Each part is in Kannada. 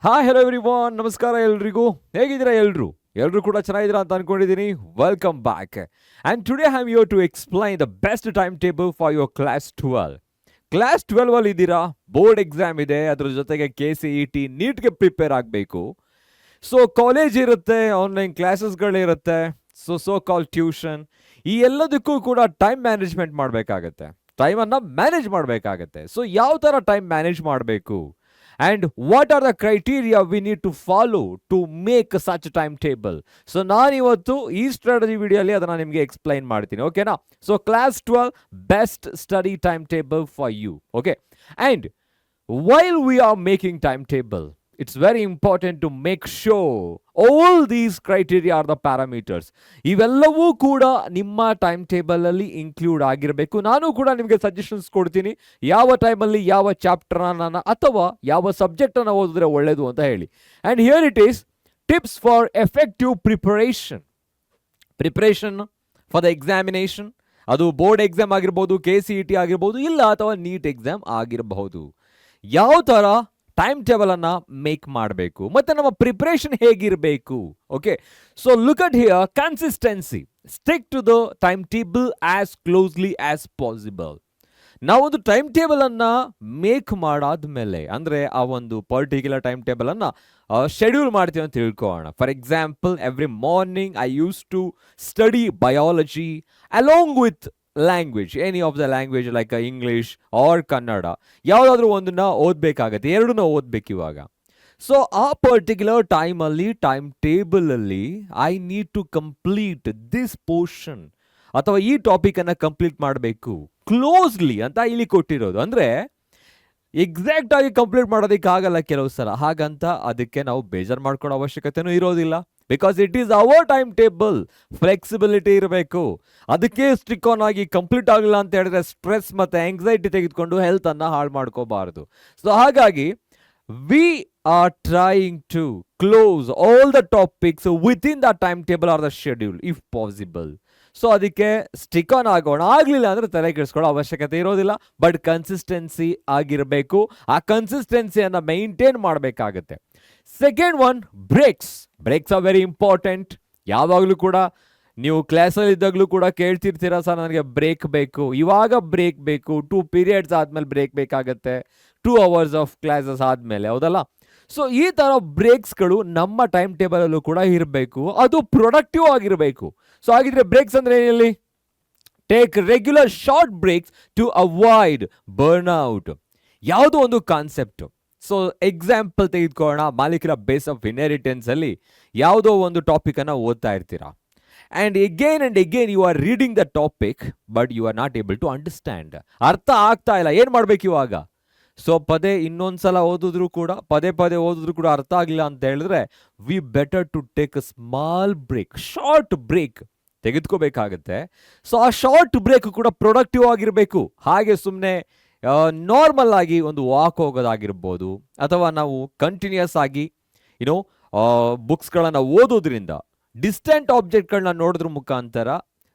ಹಾಯ್ ಹೆಲೋ ಎವ್ರಿವಾನ್, ನಮಸ್ಕಾರ ಎಲ್ರಿಗೂ. ಹೇಗಿದ್ದೀರಾ ಎಲ್ಲರೂ ಕೂಡ ಚೆನ್ನಾಗಿದ್ದೀರಾ ಅಂತ ಅನ್ಕೊಂಡಿದ್ದೀನಿ. Welcome back. And today I am here to explain the best time table for your class 12. Class 12 ಅಲ್ಲಿ ಇದ್ದೀರಾ, ಬೋರ್ಡ್ ಎಕ್ಸಾಮ್ ಇದೆ, ಅದ್ರ ಜೊತೆಗೆ KCET ನೀಟ್ಗೆ ಪ್ರಿಪೇರ್ ಆಗಬೇಕು. ಸೊ ಕಾಲೇಜ್ ಇರುತ್ತೆ, ಆನ್ಲೈನ್ ಕ್ಲಾಸಸ್ಗಳಿರುತ್ತೆ, ಸೋ ಕಾಲ್ ಟ್ಯೂಷನ್, ಈ ಎಲ್ಲದಕ್ಕೂ ಕೂಡ ಟೈಮ್ ಮ್ಯಾನೇಜ್ಮೆಂಟ್ ಮಾಡಬೇಕಾಗತ್ತೆ, ಟೈಮನ್ನು ಮ್ಯಾನೇಜ್ ಮಾಡಬೇಕಾಗತ್ತೆ. ಸೊ ಯಾವ ಥರ ಟೈಮ್ ಮ್ಯಾನೇಜ್ ಮಾಡಬೇಕು and what are the criteria we need to follow to make such a timetable? So ನಾನು ಇವತ್ತು ಈ ಸ್ಟ್ರಾಟಜಿ ವಿಡಿಯೋಲಿ ಅದನ್ನು ನಿಮಗೆ ಎಕ್ಸ್ಪ್ಲೈನ್ ಮಾಡ್ತೀನಿ, ಓಕೆನಾ? So class 12 best study time table for you, okay? And while we are making timetable, it's very important to make sure all these criteria are the parameters. ಇವೆಲ್ಲವೂ ಕೂಡ ನಿಮ್ಮ ಟೈಮ್ ಟೇಬಲಲ್ಲಿ ಇನ್ಕ್ಲೂಡ್ ಆಗಿರಬೇಕು. ನಾನು ಕೂಡ ನಿಮಗೆ ಸಜೆಷನ್ಸ್ ಕೊಡ್ತೀನಿ, ಯಾವ ಟೈಮಲ್ಲಿ ಯಾವ ಚಾಪ್ಟರ್ನ ಅಥವಾ ಯಾವ ಸಬ್ಜೆಕ್ಟನ್ನು ಓದಿದ್ರೆ ಒಳ್ಳೆಯದು ಅಂತ ಹೇಳಿ. And here it is tips for effective preparation for the examination. ಅದು ಬೋರ್ಡ್ ಎಕ್ಸಾಮ್ ಆಗಿರ್ಬೋದು, KCET ಆಗಿರ್ಬೋದು, ಇಲ್ಲ ಅಥವಾ ನೀಟ್ ಎಕ್ಸಾಮ್ ಆಗಿರಬಹುದು. ಯಾವ ಥರ ಟೈಮ್ ಟೇಬಲನ್ನು ಮೇಕ್ ಮಾಡಬೇಕು ಮತ್ತು ನಮ್ಮ ಪ್ರಿಪ್ರೇಷನ್ ಹೇಗಿರಬೇಕು, okay? So look at here, consistency, stick to the time table as closely as possible. ನಾವೊಂದು ಟೈಮ್ ಟೇಬಲನ್ನು ಮೇಕ್ ಮಾಡಾದ್ಮೇಲೆ, ಅಂದರೆ ಆ ಒಂದು ಪರ್ಟಿಕ್ಯುಲರ್ ಟೈಮ್ ಟೇಬಲನ್ನು ಶೆಡ್ಯೂಲ್ ಮಾಡ್ತೀವಿ ಅಂತ ತಿಳ್ಕೊಳ್ಳೋಣ. For example, every morning I use to study biology along with language, any of the language like English or Kannada, ಯಾವುದಾದ್ರೂ ಒಂದನ್ನು ಓದಬೇಕಾಗತ್ತೆ, ಎರಡನ್ನ ಓದಬೇಕು ಇವಾಗ. ಸೊ ಆ ಪರ್ಟಿಕ್ಯುಲರ್ ಟೈಮಲ್ಲಿ ಟೈಮ್ ಟೇಬಲಲ್ಲಿ I need to complete this portion ಅಥವಾ ಈ ಟಾಪಿಕನ್ನು ಕಂಪ್ಲೀಟ್ ಮಾಡಬೇಕು ಕ್ಲೋಸ್ಲಿ ಅಂತ ಇಲ್ಲಿ ಕೊಟ್ಟಿರೋದು. ಅಂದರೆ ಎಕ್ಸಾಕ್ಟ್ ಆಗಿ ಕಂಪ್ಲೀಟ್ ಮಾಡೋದಕ್ಕಾಗಲ್ಲ ಕೆಲವು ಸಲ, ಹಾಗಂತ ಅದಕ್ಕೆ ನಾವು ಬೇಜಾರು ಮಾಡ್ಕೊಳ್ಳೋ ಅವಶ್ಯಕತೆನೂ ಇರೋದಿಲ್ಲ. Because it is our time table, flexibility ಇರಬೇಕು. ಅದಕ್ಕೆ ಸ್ಟಿಕ್ ಆನ್ ಆಗಿ ಕಂಪ್ಲೀಟ್ ಆಗಲಿಲ್ಲ ಅಂತ ಹೇಳಿದ್ರೆ ಸ್ಟ್ರೆಸ್ ಮತ್ತು ಆಂಗ್ಸೈಟಿ ತೆಗೆದುಕೊಂಡು ಹೆಲ್ತನ್ನು ಹಾಳು ಮಾಡ್ಕೋಬಾರ್ದು. ಸೊ ಹಾಗಾಗಿ we are trying to close all the topics within the time table or the schedule if possible. So ಅದಕ್ಕೆ ಸ್ಟಿಕ್ ಆನ್ ಆಗೋಣ. ಆಗಲಿಲ್ಲ ಅಂದರೆ ತಲೆ ಕೆಡಿಸ್ಕೊಳ್ಳೋ ಅವಶ್ಯಕತೆ ಇರೋದಿಲ್ಲ, ಬಟ್ ಕನ್ಸಿಸ್ಟೆನ್ಸಿ ಆಗಿರಬೇಕು. ಆ ಕನ್ಸಿಸ್ಟೆನ್ಸಿಯನ್ನು ಮೇಂಟೈನ್ ಮಾಡಬೇಕಾಗತ್ತೆ. Second one, breaks are very important. ಯಾವಾಗಲೂ ಕೂಡ ನೀವು ಕ್ಲಾಸಲ್ಲಿ ಇದ್ದಾಗಲೂ ಕೂಡ ಕೇಳ್ತಿರ್ತೀರ, ಸರ್ ನನಗೆ ಬ್ರೇಕ್ ಬೇಕು, ಇವಾಗ ಬ್ರೇಕ್ ಬೇಕು, 2 periods ಆದಮೇಲೆ ಬ್ರೇಕ್ ಬೇಕಾಗತ್ತೆ, 2 hours ಆಫ್ ಕ್ಲಾಸಸ್ ಆದಮೇಲೆ, ಹೌದಲ್ಲ? ಸೊ ಈ ಥರ ಬ್ರೇಕ್ಸ್ಗಳು ನಮ್ಮ ಟೈಮ್ ಟೇಬಲಲ್ಲೂ ಕೂಡ ಇರಬೇಕು, ಅದು ಪ್ರೊಡಕ್ಟಿವ್ ಆಗಿರಬೇಕು. ಸೊ ಹಾಗಿದ್ರೆ ಬ್ರೇಕ್ಸ್ ಅಂದರೆ ಏನಿಲ್ಲಿ? Take regular short breaks to avoid burnout. ಯಾವುದೋ ಒಂದು ಕಾನ್ಸೆಪ್ಟು. ಸೊ ಎಕ್ಸಾಂಪಲ್ ತೆಗೆದುಕೊಳ್ಳೋಣ, ಮಾಲಿಕ್ಯುಲರ್ ಬೇಸ್ ಆಫ್ ಇನ್ಹೆರಿಟೆನ್ಸ್ ಅಲ್ಲಿ ಯಾವುದೋ ಒಂದು ಟಾಪಿಕನ್ನು ಓದ್ತಾ ಇರ್ತೀರಾ, and again you are reading the topic, but you are not able to understand. ಅರ್ಥ ಆಗ್ತಾ ಇಲ್ಲ, ಏನು ಮಾಡಬೇಕು ಇವಾಗ? ಸೊ ಇನ್ನೊಂದ್ಸಲ ಓದಿದ್ರು ಕೂಡ ಪದೇ ಓದಿದ್ರು ಕೂಡ ಅರ್ಥ ಆಗಿಲ್ಲ ಅಂತ ಹೇಳಿದ್ರೆ, we better to take a small break, short break ತೆಗೆದುಕೋಬೇಕಾಗತ್ತೆ. ಸೊ ಆ ಶಾರ್ಟ್ ಬ್ರೇಕ್ ಕೂಡ ಪ್ರೊಡಕ್ಟಿವ್ ಆಗಿರಬೇಕು. ಹಾಗೆ ಸುಮ್ಮನೆ ನಾರ್ಮಲ್ ಆಗಿ ಒಂದು ವಾಕ್ ಹೋಗೋದಾಗಿರ್ಬೋದು, ಅಥವಾ ನಾವು ಕಂಟಿನ್ಯೂಸ್ ಆಗಿ ಬುಕ್ಸ್ಗಳನ್ನು ಓದೋದ್ರಿಂದ, ಡಿಸ್ಟೆಂಟ್ ಆಬ್ಜೆಕ್ಟ್ಗಳನ್ನ ನೋಡೋದ್ರ ಮುಖಾಂತರ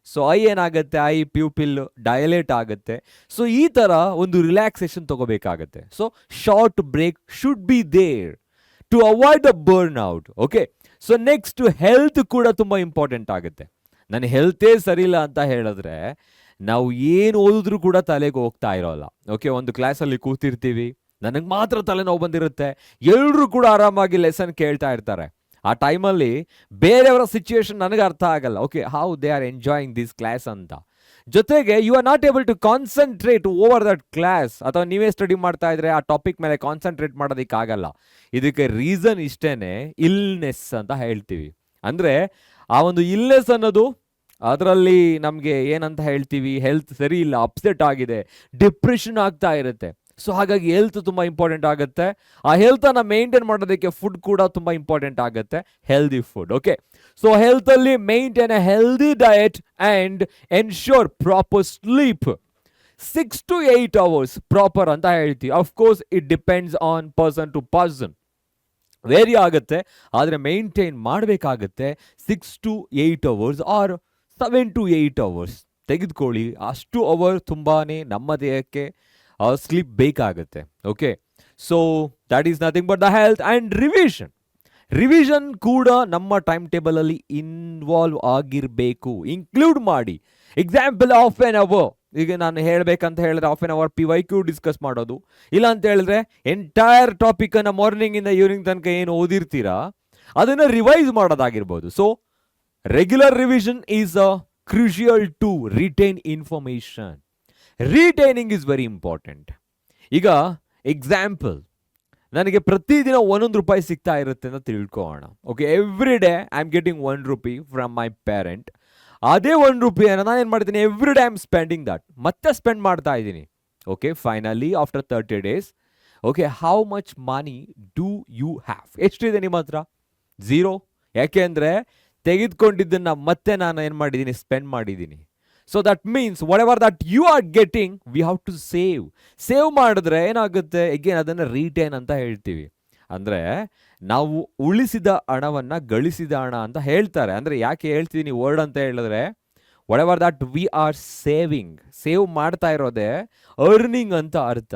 ಸೊ ಏನಾಗುತ್ತೆ, ಪ್ಯೂಪಿಲ್ ಡೈಲೇಟ್ ಆಗುತ್ತೆ. ಸೊ ಈ ಥರ ಒಂದು ರಿಲ್ಯಾಕ್ಸೇಷನ್ ತಗೋಬೇಕಾಗತ್ತೆ. So short break should be there to avoid the burnout, okay? So next, health ಕೂಡ ತುಂಬ ಇಂಪಾರ್ಟೆಂಟ್ ಆಗುತ್ತೆ. ನನ್ನ ಹೆಲ್ತೇ ಸರಿ ಇಲ್ಲ ಅಂತ ಹೇಳಿದ್ರೆ ನಾವು ಏನು ಓದಿದ್ರು ಕೂಡ ತಲೆಗೆ ಹೋಗ್ತಾ ಇರೋಲ್ಲ, ಓಕೆ? ಒಂದು ಕ್ಲಾಸಲ್ಲಿ ಕೂತಿರ್ತೀವಿ, ನನಗೆ ಮಾತ್ರ ತಲೆನೋವು ಬಂದಿರುತ್ತೆ, ಎಲ್ಲರೂ ಕೂಡ ಆರಾಮಾಗಿ ಲೆಸನ್ ಕೇಳ್ತಾ ಇರ್ತಾರೆ. ಆ ಟೈಮಲ್ಲಿ ಬೇರೆಯವರ ಸಿಚುವೇಶನ್ ನನಗೆ ಅರ್ಥ ಆಗಲ್ಲ, okay, how they are enjoying this class ಅಂತ. ಜೊತೆಗೆ you are not able to concentrate over that class, ಅಥವಾ ನೀವೇ ಸ್ಟಡಿ ಮಾಡ್ತಾ ಇದ್ರೆ ಆ ಟಾಪಿಕ್ ಮೇಲೆ ಕಾನ್ಸಂಟ್ರೇಟ್ ಮಾಡೋದಕ್ಕಾಗಲ್ಲ. ಇದಕ್ಕೆ ರೀಸನ್ ಇಷ್ಟೇನೆ, ಇಲ್ನೆಸ್ ಅಂತ ಹೇಳ್ತೀವಿ. ಅಂದರೆ ಆ ಒಂದು ಇಲ್ನೆಸ್ ಅನ್ನೋದು, ಅದರಲ್ಲಿ ನಮಗೆ ಏನಂತ ಹೇಳ್ತೀವಿ, ಹೆಲ್ತ್ ಸರಿ ಇಲ್ಲ, ಅಪ್ಸೆಟ್ ಆಗಿದೆ, ಡಿಪ್ರೆಷನ್ ಆಗ್ತಾ ಇರುತ್ತೆ. ಸೊ ಹಾಗಾಗಿ ಹೆಲ್ತ್ ತುಂಬ ಇಂಪಾರ್ಟೆಂಟ್ ಆಗುತ್ತೆ. ಆ ಹೆಲ್ತನ್ನು ಮೇಂಟೈನ್ ಮಾಡೋದಕ್ಕೆ ಫುಡ್ ಕೂಡ ತುಂಬ ಇಂಪಾರ್ಟೆಂಟ್ ಆಗುತ್ತೆ, ಹೆಲ್ದಿ ಫುಡ್, ಓಕೆ? ಸೊ ಹೆಲ್ತಲ್ಲಿ maintain a healthy diet and ensure proper sleep. 6 to 8 hours proper ಅಂತ ಹೇಳ್ತೀವಿ. Of course it depends on person to person, vary ಆಗುತ್ತೆ, ಆದರೆ ಮೇಂಟೈನ್ ಮಾಡಬೇಕಾಗತ್ತೆ. 6 to 8 hours or 7 to 8 hours ತೆಗೆದುಕೊಳ್ಳಿ. ಅಷ್ಟು ಅವರ್ ತುಂಬಾ ನಮ್ಮ ದೇಹಕ್ಕೆ ಸ್ಲೀಪ್ ಬೇಕಾಗುತ್ತೆ, okay? So that is nothing but the health and revision ಕೂಡ ನಮ್ಮ ಟೈಮ್ ಟೇಬಲಲ್ಲಿ ಇನ್ವಾಲ್ವ್ ಆಗಿರಬೇಕು, ಇನ್ಕ್ಲೂಡ್ ಮಾಡಿ. ಎಕ್ಸಾಂಪಲ್ ಹಾಫ್ ಆನ್ ಅವರ್, ಈಗ ನಾನು ಹೇಳಬೇಕಂತ ಹೇಳಿದ್ರೆ half an hour PYQ discuss ಮಾಡೋದು, ಇಲ್ಲ ಅಂತ ಹೇಳಿದ್ರೆ ಎಂಟೈರ್ ಟಾಪಿಕನ್ನು ಮಾರ್ನಿಂಗಿಂದ ಈವ್ನಿಂಗ್ ತನಕ ಏನು ಓದಿರ್ತೀರಾ ಅದನ್ನು ರಿವೈಸ್ ಮಾಡೋದಾಗಿರ್ಬೋದು. So regular revision is crucial to retain information. Retaining is very important. ಈಗ ಎಕ್ಸಾಂಪಲ್, ನನಗೆ ಪ್ರತಿದಿನ ₹1 ಸಿಗ್ತಾ ಇರುತ್ತೆ ಅಂತ ತಿಳ್ಕೊಳ್ಳೋಣ. Okay, every day I am getting ₹1 from my parent. ಅದೇ ₹1 ನಾನು ಏನು ಮಾಡ್ತೀನಿ, every day I am spending that, ಮತ್ತೆ ಸ್ಪೆಂಡ್ ಮಾಡ್ತಾ ಇದ್ದೀನಿ. Okay, finally after 30 days, okay, how much money do you have? ಎಷ್ಟಿದೆ ನಿಮ್ಮ ಹತ್ರ? 0. ಯಾಕೆ ಅಂದರೆ ತೆಗೆದುಕೊಂಡಿದ್ದನ್ನು ಮತ್ತೆ ನಾನು ಏನು ಮಾಡಿದ್ದೀನಿ, ಸ್ಪೆಂಡ್ ಮಾಡಿದ್ದೀನಿ. So that means whatever that you are getting we have to save ಮಾಡಿದ್ರೆ ಏನಾಗುತ್ತೆ, ಎಗೇನ್ ಅದನ್ನು ರಿಟೈನ್ ಅಂತ ಹೇಳ್ತೀವಿ. ಅಂದರೆ ನಾವು ಉಳಿಸಿದ ಹಣವನ್ನು ಗಳಿಸಿದ ಹಣ ಅಂತ ಹೇಳ್ತಾರೆ. ಅಂದರೆ ಯಾಕೆ ಹೇಳ್ತೀನಿ ವರ್ಡ್ ಅಂತ ಹೇಳಿದ್ರೆ, whatever that we are save ಮಾಡ್ತಾ ಇರೋದೇ ಅರ್ನಿಂಗ್ ಅಂತ ಅರ್ಥ.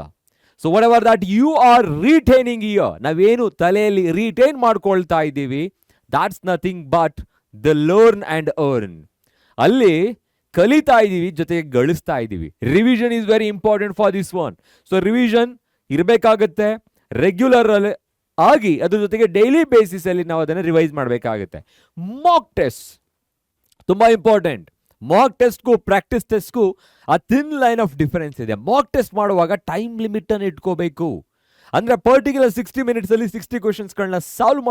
So whatever that you are retaining year, ನಾವೇನು ತಲೆಯಲ್ಲಿ ರಿಟೈನ್ ಮಾಡ್ಕೊಳ್ತಾ ಇದ್ದೀವಿ, that's nothing but the learn and earn. ಅಲ್ಲಿ ಕಲಿತಾ ಇದ್ದೀವಿ, ಜೊತೆಗೆ ಗಳಿಸ್ತಾ ಇದ್ದೀವಿ. Revision is very important for this one. So revision ಇರಬೇಕಾಗುತ್ತೆ ರೆಗ್ಯುಲರ್ ಆಗಿ, ಅದ್ರ ಜೊತೆಗೆ ಡೈಲಿ ಬೇಸಿಸ್ ಅಲ್ಲಿ ನಾವು ಅದನ್ನು ರಿವೈಸ್ ಮಾಡಬೇಕಾಗುತ್ತೆ. ಮಾಕ್ ಟೆಸ್ಟ್ ತುಂಬಾ ಇಂಪಾರ್ಟೆಂಟ್. ಮಾಕ್ ಟೆಸ್ಟ್ಗೂ ಪ್ರಾಕ್ಟೀಸ್ ಟೆಸ್ಟ್ಗೂ ಆ ಥಿನ್ ಲೈನ್ ಆಫ್ ಡಿಫರೆನ್ಸ್ ಇದೆ. ಮಾಕ್ ಟೆಸ್ಟ್ ಮಾಡುವಾಗ ಟೈಮ್ ಲಿಮಿಟ್ ಅನ್ನು ಇಟ್ಕೋಬೇಕು. ಅಂದ್ರೆ ಪರ್ಟಿಕ್ಯುಲರ್ 60 minutes ಅಲ್ಲಿ 60 ಕ್ವೆಶನ್ಸ್ಗಳನ್ನ ಸಾಲ್ವ್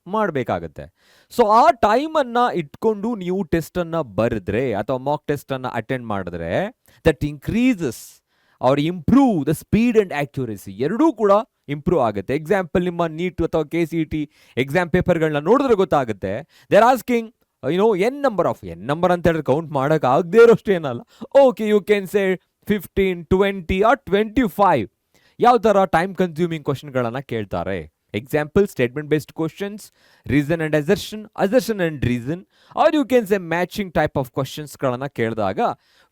ಮಾಡಬೇಕಾಗತ್ತೆ. ಸೊ ಆ ಟೈಮನ್ನು ಇಟ್ಕೊಂಡು ನೀವು ಟೆಸ್ಟನ್ನು ಬರೆದ್ರೆ ಅಥವಾ ಮಾಕ್ ಟೆಸ್ಟನ್ನು ಅಟೆಂಡ್ ಮಾಡಿದ್ರೆ that increases or improve the speed and accuracy, ಎರಡೂ ಕೂಡ ಇಂಪ್ರೂವ್ ಆಗುತ್ತೆ. ಎಕ್ಸಾಂಪಲ್, ನಿಮ್ಮ ನೀಟ್ ಅಥವಾ KCET ಎಕ್ಸಾಮ್ ಪೇಪರ್ಗಳನ್ನ ನೋಡಿದ್ರೆ ಗೊತ್ತಾಗುತ್ತೆ. They are asking N number ಅಂತ ಹೇಳಿದ್ರೆ ಕೌಂಟ್ ಮಾಡೋಕೆ ಆಗದೇ ಇರೋಷ್ಟು ಏನಲ್ಲ. Okay, you can say 15, 20 or 25. ಯಾವ ಥರ ಟೈಮ್ ಕನ್ಸ್ಯೂಮಿಂಗ್ ಕ್ವಶನ್ಗಳನ್ನು ಕೇಳ್ತಾರೆ. Example, statement based questions, reason and assertion and reason, or you can say matching type of questions ಗಳನ್ನ ಕೇಳಿದಾಗ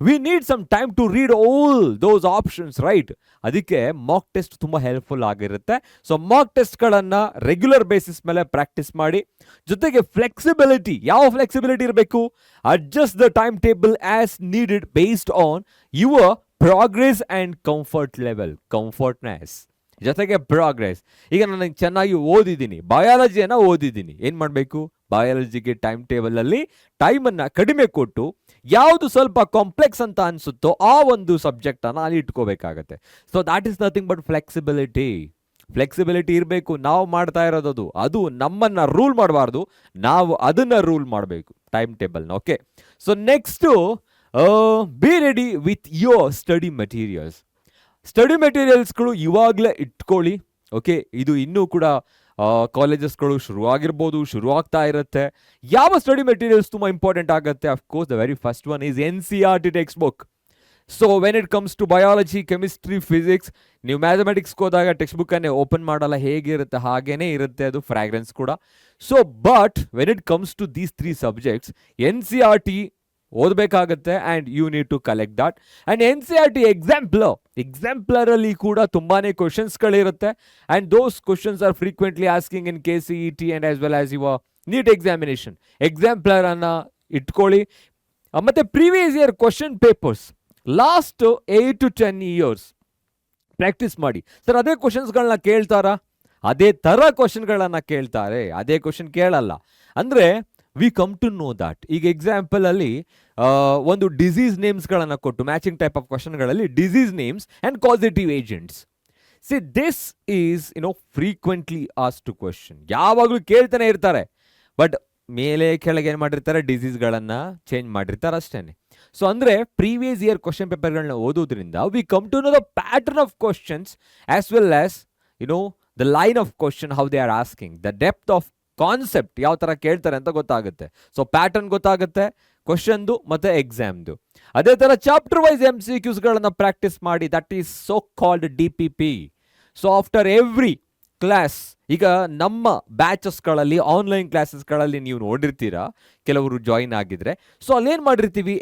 we need some time to read all those options, right? ಅದಕ್ಕೆ ಮಾಕ್ ಟೆಸ್ಟ್ ತುಂಬಾ ಹೆಲ್ಪ್ಫುಲ್ ಆಗಿರುತ್ತೆ. ಸೊ ಮಾಕ್ ಟೆಸ್ಟ್ಗಳನ್ನ ರೆಗ್ಯುಲರ್ ಬೇಸಿಸ್ ಮೇಲೆ ಪ್ರಾಕ್ಟೀಸ್ ಮಾಡಿ. ಜೊತೆಗೆ ಫ್ಲೆಕ್ಸಿಬಿಲಿಟಿ, ಯಾವ ಫ್ಲೆಕ್ಸಿಬಿಲಿಟಿ ಇರಬೇಕು? Adjust the time table as needed based on your progress and comfort level, comfortness ಜೊತೆಗೆ ಪ್ರೋಗ್ರೆಸ್. ಈಗ ನಾನು ಚೆನ್ನಾಗಿ ಓದಿದ್ದೀನಿ, ಬಯಾಲಜಿಯನ್ನು ಓದಿದ್ದೀನಿ, ಏನು ಮಾಡಬೇಕು? ಬಯಾಲಜಿಗೆ ಟೈಮ್ ಟೇಬಲಲ್ಲಿ ಟೈಮನ್ನು ಕಡಿಮೆ ಕೊಟ್ಟು ಯಾವುದು ಸ್ವಲ್ಪ ಕಾಂಪ್ಲೆಕ್ಸ್ ಅಂತ ಅನಿಸುತ್ತೋ ಆ ಒಂದು ಸಬ್ಜೆಕ್ಟನ್ನು ಅಲ್ಲಿ ಇಟ್ಕೋಬೇಕಾಗತ್ತೆ. So that is nothing but flexibility ಇರಬೇಕು. ನಾವು ಮಾಡ್ತಾ ಇರೋದು ಅದು ನಮ್ಮನ್ನು ರೂಲ್ ಮಾಡಬಾರ್ದು, ನಾವು ಅದನ್ನು ರೂಲ್ ಮಾಡಬೇಕು ಟೈಮ್ ಟೇಬಲ್ನ. Okay, so next be ready with your study ಮೆಟೀರಿಯಲ್ಸ್ಗಳು ಇವಾಗಲೇ ಇಟ್ಕೊಳ್ಳಿ. ಓಕೆ, ಇದು ಇನ್ನೂ ಕೂಡ ಕಾಲೇಜಸ್ಗಳು ಶುರು ಆಗ್ತಾ ಇರುತ್ತೆ. ಯಾವ ಸ್ಟಡಿ ಮೆಟೀರಿಯಲ್ಸ್ ತುಂಬ ಇಂಪಾರ್ಟೆಂಟ್ ಆಗುತ್ತೆ? Of course the very first one is NCERT text book. So when it comes to biology, chemistry, physics, ನೀವು ಮ್ಯಾಥಮೆಟಿಕ್ಸ್ಗೆ ಹೋದಾಗ ಟೆಕ್ಸ್ಟ್ ಬುಕ್ಕನ್ನೇ ಓಪನ್ ಮಾಡಲ್ಲ, ಹೇಗಿರುತ್ತೆ ಹಾಗೇನೇ ಇರುತ್ತೆ ಅದು, ಫ್ರಾಗ್ರೆನ್ಸ್ ಕೂಡ. So but when it comes to these 3 ಸಬ್ಜೆಕ್ಟ್ಸ್, NCERT ಓದಬೇಕಾಗತ್ತೆ and you need to collect that. And NCERT ಎಕ್ಸಾಂಪ್ಲರಲ್ಲಿ ಕೂಡ ತುಂಬಾನೇ ಕ್ವಶನ್ಸ್ಗಳಿರುತ್ತೆ. And those questions are frequently asking in KCET and as well as your NEET examination. ಎಕ್ಸಾಂಪ್ಲರನ್ನು ಇಟ್ಕೊಳ್ಳಿ. ಮತ್ತು previous year question papers last 8 to 10 years practice ಮಾಡಿ. ಸರ್ ಅದೇ ಕ್ವಶನ್ಸ್ಗಳನ್ನ ಕೇಳ್ತಾರಾ? ಅದೇ ಥರ ಕ್ವಶನ್ಗಳನ್ನು ಕೇಳ್ತಾರೆ, ಅದೇ ಕ್ವಶನ್ ಕೇಳಲ್ಲ. ಅಂದರೆ we come to know that. ಈಗ ಎಕ್ಸಾಂಪಲ್ ಅಲ್ಲಿ ಒಂದು ಡಿಸೀಸ್ ನೇಮ್ಸ್ಗಳನ್ನು ಕೊಟ್ಟು ಮ್ಯಾಚಿಂಗ್ ಟೈಪ್ ಆಫ್ ಕ್ವಶನ್ಗಳಲ್ಲಿ disease names and causative agents. See this is frequently asked question, ಯಾವಾಗಲೂ ಕೇಳ್ತಾನೆ ಇರ್ತಾರೆ. ಬಟ್ ಮೇಲೆ ಕೆಳಗೆ ಏನು ಮಾಡಿರ್ತಾರೆ, ಡಿಸೀಸ್ಗಳನ್ನು ಚೇಂಜ್ ಮಾಡಿರ್ತಾರೆ ಅಷ್ಟೇ. ಸೊ ಅಂದರೆ ಪ್ರೀವಿಯಸ್ ಇಯರ್ ಕ್ವಶನ್ ಪೇಪರ್ಗಳನ್ನ ಓದೋದ್ರಿಂದ we come to know the pattern of questions as well as the line of question, how they are asking, the depth of concept ಯಾವ ಥರ ಕೇಳ್ತಾರೆ ಅಂತ ಗೊತ್ತಾಗುತ್ತೆ. ಸೊ ಪ್ಯಾಟರ್ನ್ ಗೊತ್ತಾಗುತ್ತೆ ಕ್ವಶನ್ದು ಮತ್ತು ಎಕ್ಸಾಮ್ದು. ಅದೇ ಥರ ಚಾಪ್ಟರ್ ವೈಸ್ MCQsಗಳನ್ನು ಪ್ರಾಕ್ಟೀಸ್ ಮಾಡಿ, that is so called DPP. So after every class, ಈಗ ನಮ್ಮ ಬ್ಯಾಚಸ್ಗಳಲ್ಲಿ ಆನ್ಲೈನ್ ಕ್ಲಾಸಸ್ಗಳಲ್ಲಿ ನೀವು ನೋಡಿರ್ತೀರಾ, ಕೆಲವರು ಜಾಯಿನ್ ಆಗಿದ್ರೆ. ಸೊ ಅಲ್ಲೇನು ಮಾಡಿರ್ತೀವಿ,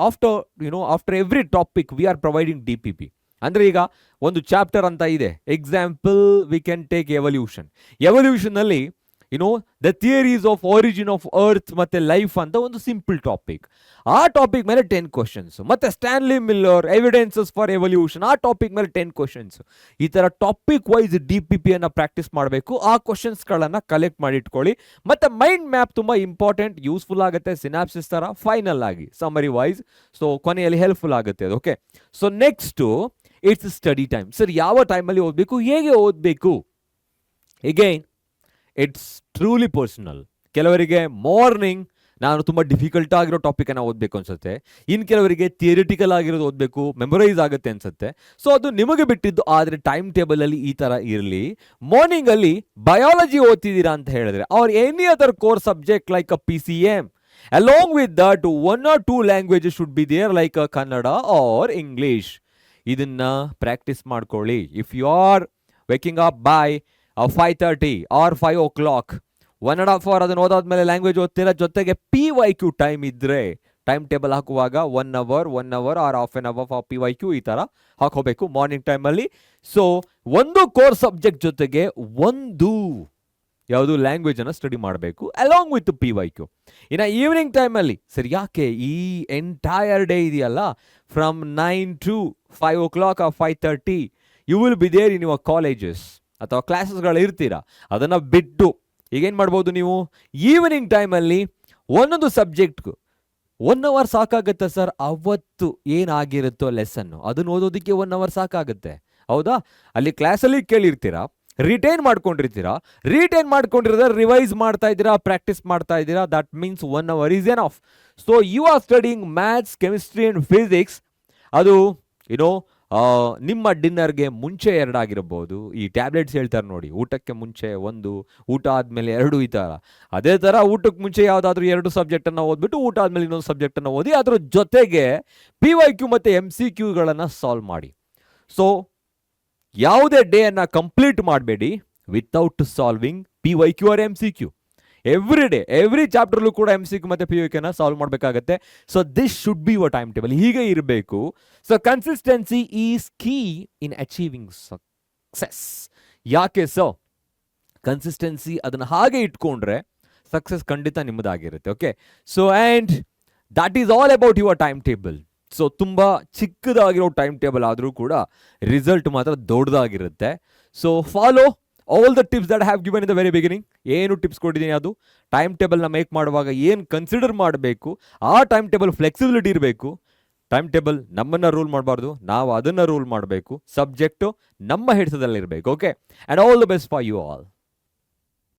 after every topic we are providing DPP. ಅಂದರೆ ಈಗ ಒಂದು ಚಾಪ್ಟರ್ ಅಂತ ಇದೆ. ಎಕ್ಸಾಂಪಲ್ ವಿ ಕ್ಯಾನ್ ಟೇಕ್ ಎವಲ್ಯೂಷನಲ್ಲಿ the theories of origin of earth ಮತ್ತೆ ಲೈಫ್ ಅಂತ ಒಂದು ಸಿಂಪಲ್ ಟಾಪಿಕ್. ಆ ಟಾಪಿಕ್ ಮೇಲೆ 10 ಕ್ವಶನ್ಸ್. ಮತ್ತೆ Stanley Miller evidences for evolution, ಆ ಟಾಪಿಕ್ ಮೇಲೆ 10 ಕ್ವಶನ್ಸ್. ಈ ಥರ ಟಾಪಿಕ್ ವೈಸ್ DPP ಅನ್ನು ಪ್ರಾಕ್ಟೀಸ್ ಮಾಡಬೇಕು. ಆ ಕ್ವಶನ್ಸ್ಗಳನ್ನು ಕಲೆಕ್ಟ್ ಮಾಡಿ ಇಟ್ಕೊಳ್ಳಿ. ಮತ್ತೆ ಮೈಂಡ್ ಮ್ಯಾಪ್ ತುಂಬ ಇಂಪಾರ್ಟೆಂಟ್, ಯೂಸ್ಫುಲ್ ಆಗುತ್ತೆ. ಸಿನಾಪ್ಸಿಸ್ ಥರ ಫೈನಲ್ ಆಗಿ ಸಮರಿ ವೈಸ್, ಸೊ ಕೊನೆಯಲ್ಲಿ ಹೆಲ್ಪ್ಫುಲ್ ಆಗುತ್ತೆ ಅದು. Okay, so next it's study time. Sir ಯಾವ ಟೈಮಲ್ಲಿ ಓದಬೇಕು, ಹೇಗೆ ಓದಬೇಕು? Again it's truly personal. ಕೆಲವರಿಗೆ ಮಾರ್ನಿಂಗ್ ನಾನು ತುಂಬ ಡಿಫಿಕಲ್ಟ್ ಆಗಿರೋ ಟಾಪಿಕನ್ನು ಓದಬೇಕು ಅನ್ಸುತ್ತೆ, ಇನ್ನು ಕೆಲವರಿಗೆ ಥಿಯರಿಟಿಕಲ್ ಆಗಿರೋದು ಓದಬೇಕು, ಮೆಮೊರೈಸ್ ಆಗುತ್ತೆ ಅನ್ಸುತ್ತೆ. ಸೊ ಅದು ನಿಮಗೆ ಬಿಟ್ಟಿದ್ದು. ಆದರೆ ಟೈಮ್ ಟೇಬಲಲ್ಲಿ ಈ ಥರ ಇರಲಿ. ಮಾರ್ನಿಂಗಲ್ಲಿ ಬಯಾಲಜಿ ಓದ್ತಿದ್ದೀರಾ ಅಂತ ಹೇಳಿದ್ರೆ, R any other core subject like a PCM, along with that 1 or 2 languages should be there like a Kannada or English. ಇದನ್ನ ಪ್ರಾಕ್ಟೀಸ್ ಮಾಡ್ಕೊಳ್ಳಿ. If you are waking up by 5:30 or 5 o'clock, 1.5 hour ಅದನ್ನು ಓದಾದ್ಮೇಲೆ ಲ್ಯಾಂಗ್ವೇಜ್ ಓದ್ತೀರಾ, ಜೊತೆಗೆ PYQ ಟೈಮ್ ಇದ್ರೆ ಟೈಮ್ ಟೇಬಲ್ ಹಾಕುವಾಗ 1 hour or half an hour for PYQ ಈ ಥರ ಹಾಕೋಬೇಕು ಮಾರ್ನಿಂಗ್ ಟೈಮಲ್ಲಿ. ಸೊ ಒಂದು ಕೋರ್ ಸಬ್ಜೆಕ್ಟ್ ಜೊತೆಗೆ ಒಂದು ಯಾವುದು ಲ್ಯಾಂಗ್ವೇಜನ್ನು ಸ್ಟಡಿ ಮಾಡಬೇಕು ಅಲಾಂಗ್ ವಿತ್ PYQ. ಇನ್ನು ಈವ್ನಿಂಗ್ ಟೈಮಲ್ಲಿ ಸರ್ ಯಾಕೆ ಈ ಎಂಟೈರ್ ಡೇ ಇದೆಯಲ್ಲ, from 9 to 5 o'clock or 5:30 you will be there in your colleges ಅಥವಾ ಕ್ಲಾಸಸ್ಗಳು ಇರ್ತೀರಾ. ಅದನ್ನು ಬಿಟ್ಟು ಈಗೇನು ಮಾಡ್ಬೋದು ನೀವು, ಈವ್ನಿಂಗ್ ಟೈಮಲ್ಲಿ ಒಂದೊಂದು ಸಬ್ಜೆಕ್ಟ್ಗೂ 1 hour ಸಾಕಾಗುತ್ತೆ ಸರ್. ಅವತ್ತು ಏನಾಗಿರುತ್ತೋ ಲೆಸನ್ನು ಅದನ್ನು ಓದೋದಕ್ಕೆ 1 hour ಸಾಕಾಗುತ್ತೆ, ಹೌದಾ? ಅಲ್ಲಿ ಕ್ಲಾಸಲ್ಲಿ ಕೇಳಿರ್ತೀರಾ, ರಿಟೈನ್ ಮಾಡ್ಕೊಂಡಿರೋದ್ರೆ ರಿವೈಸ್ ಮಾಡ್ತಾ ಇದ್ದೀರಾ, ಪ್ರಾಕ್ಟೀಸ್ ಮಾಡ್ತಾ ಇದ್ದೀರಾ. That means 1 hour is enough. So you are studying maths, chemistry and physics. ಅದು ನಿಮ್ಮ ಡಿನ್ನರ್ಗೆ ಮುಂಚೆ 2 ಆಗಿರ್ಬೋದು. ಈ ಟ್ಯಾಬ್ಲೆಟ್ಸ್ ಹೇಳ್ತಾರೆ ನೋಡಿ, ಊಟಕ್ಕೆ ಮುಂಚೆ 1, ಊಟ ಆದಮೇಲೆ 2 ಈ ಥರ. ಅದೇ ಥರ ಊಟಕ್ಕೆ ಮುಂಚೆ ಯಾವುದಾದ್ರೂ 2 ಸಬ್ಜೆಕ್ಟನ್ನು ಓದ್ಬಿಟ್ಟು ಊಟ ಆದಮೇಲೆ ಇನ್ನೊಂದು ಸಬ್ಜೆಕ್ಟನ್ನು ಓದಿ, ಅದ್ರ ಜೊತೆಗೆ PYQ ಮತ್ತು MCQಗಳನ್ನು ಸಾಲ್ವ್ ಮಾಡಿ. ಸೊ ಯಾವುದೇ ಡೇಯನ್ನು ಕಂಪ್ಲೀಟ್ ಮಾಡಬೇಡಿ without solving PYQ or MCQ. Every ಚಾಪ್ಟರ್ಲೂ ಕೂಡ MCQ ಮತ್ತು PYQನ ಸಾಲ್ವ್ ಮಾಡಬೇಕಾಗತ್ತೆ. So this should be your time table, ಹೀಗೆ ಇರಬೇಕು. So consistency is key in achieving success. ಯಾಕೆ ಸರ್? ಕನ್ಸಿಸ್ಟೆನ್ಸಿ ಅದನ್ನು ಹಾಗೆ ಇಟ್ಕೊಂಡ್ರೆ ಸಕ್ಸಸ್ ಖಂಡಿತ ನಿಮ್ಮದಾಗಿರುತ್ತೆ. Okay, so and that is all about your time table. So ತುಂಬ ಚಿಕ್ಕದಾಗಿರೋ ಟೈಮ್ ಟೇಬಲ್ ಆದರೂ ಕೂಡ ರಿಸಲ್ಟ್ ಮಾತ್ರ ದೊಡ್ಡದಾಗಿರುತ್ತೆ. So follow all the tips that have given in the very beginning. ಏನು ಟಿಪ್ಸ್ ಕೊಟ್ಟಿದ್ದೀನಿ, ಅದು ಟೈಮ್ ಟೇಬಲ್ನ ಮೇಕ್ ಮಾಡುವಾಗ ಏನು ಕನ್ಸಿಡರ್ ಮಾಡಬೇಕು, ಆ ಟೈಮ್ ಟೇಬಲ್ ಫ್ಲೆಕ್ಸಿಬಿಲಿಟಿ ಇರಬೇಕು. ಟೈಮ್ ಟೇಬಲ್ ನಮ್ಮನ್ನು ರೂಲ್ ಮಾಡಬಾರ್ದು, ನಾವು ಅದನ್ನು ರೂಲ್ ಮಾಡಬೇಕು. ಸಬ್ಜೆಕ್ಟು ನಮ್ಮ ಹಿಡಿತದಲ್ಲಿರಬೇಕು. Okay, and all the best for you all.